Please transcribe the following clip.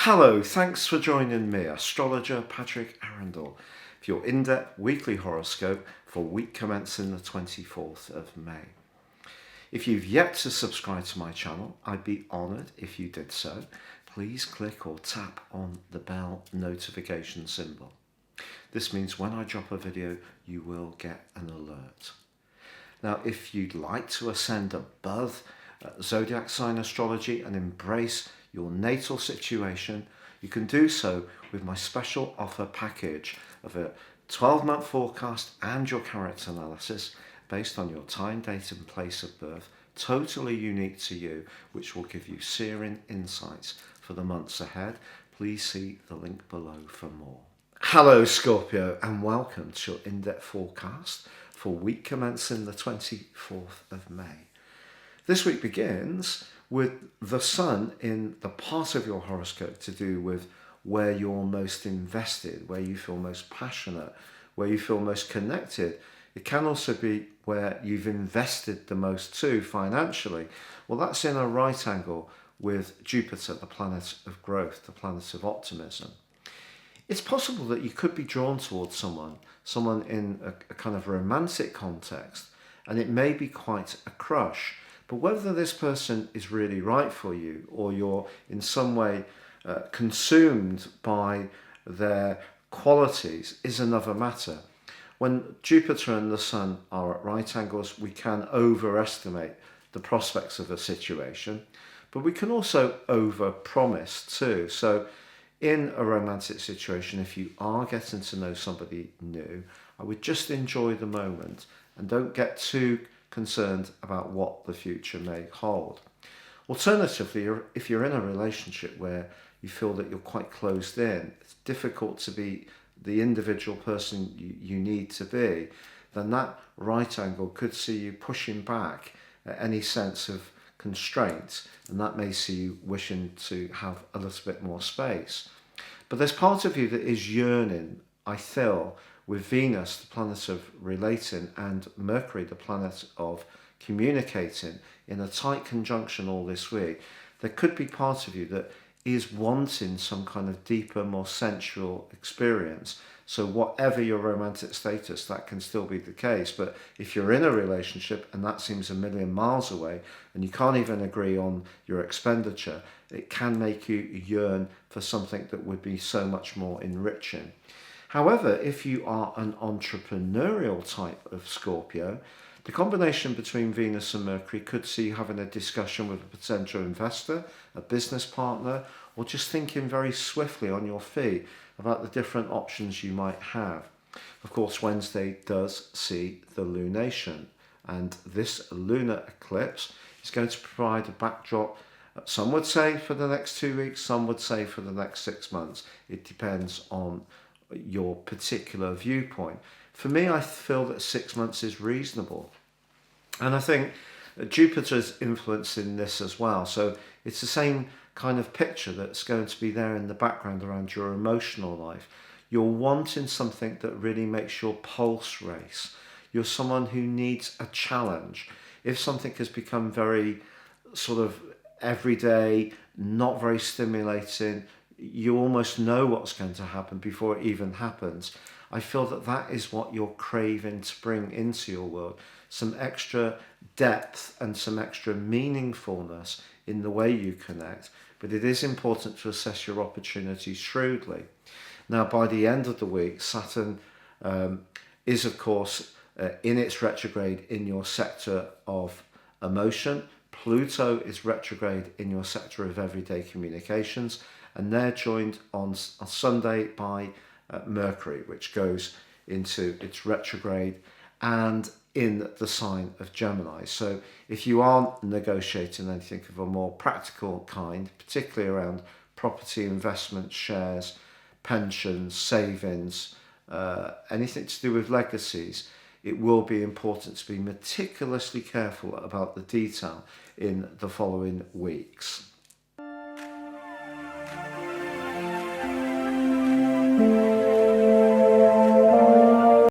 Hello, thanks for joining me, astrologer Patrick Arundell, for your in-depth weekly horoscope for week commencing the 24th of May. If you've yet to subscribe to my channel, I'd be honoured if you did so. Please click or tap on the bell notification symbol. This means when I drop a video, you will get an alert. Now, if you'd like to ascend above Zodiac sign astrology and embrace your natal situation, you can do so with my special offer package of a 12-month forecast and your character analysis based on your time, date and place of birth, totally unique to you, which will give you searing insights for the months ahead. Please see the link below for more. Hello Scorpio, and welcome to your in-depth forecast for week commencing the 24th of May. This week begins with the sun in the part of your horoscope to do with where you're most invested, where you feel most passionate, where you feel most connected. It can also be where you've invested the most too financially. Well, that's in a right angle with Jupiter, the planet of growth, the planet of optimism. It's possible that you could be drawn towards someone in a kind of romantic context, and it may be quite a crush. But whether this person is really right for you or you're in some way consumed by their qualities is another matter. When Jupiter and the Sun are at right angles, we can overestimate the prospects of a situation, but we can also overpromise too. So in a romantic situation, if you are getting to know somebody new, I would just enjoy the moment and don't get too concerned about what the future may hold. Alternatively, if you're in a relationship where you feel that you're quite closed in, it's difficult to be the individual person you need to be, then that right angle could see you pushing back at any sense of constraint, and that may see you wishing to have a little bit more space. But there's part of you that is yearning, I feel, with Venus, the planet of relating, and Mercury, the planet of communicating, in a tight conjunction all this week. There could be part of you that is wanting some kind of deeper, more sensual experience. So whatever your romantic status, that can still be the case. But if you're in a relationship and that seems a million miles away and you can't even agree on your expenditure, it can make you yearn for something that would be so much more enriching. However, if you are an entrepreneurial type of Scorpio, the combination between Venus and Mercury could see you having a discussion with a potential investor, a business partner, or just thinking very swiftly on your feet about the different options you might have. Of course, Wednesday does see the lunation, and this lunar eclipse is going to provide a backdrop, some would say for the next 2 weeks, some would say for the next 6 months. It depends on your particular viewpoint. For me, I feel that 6 months is reasonable. And I think Jupiter's influencing this as well. So it's the same kind of picture that's going to be there in the background around your emotional life. You're wanting something that really makes your pulse race. You're someone who needs a challenge. If something has become very sort of everyday, not very stimulating, you almost know what's going to happen before it even happens. I feel that that is what you're craving to bring into your world. Some extra depth and some extra meaningfulness in the way you connect. But it is important to assess your opportunities shrewdly. Now, by the end of the week, Saturn is, of course, in its retrograde in your sector of emotion. Pluto is retrograde in your sector of everyday communications. And they're joined on Sunday by Mercury, which goes into its retrograde and in the sign of Gemini. So if you are negotiating anything of a more practical kind, particularly around property, investment, shares, pensions, savings, anything to do with legacies, it will be important to be meticulously careful about the detail in the following weeks.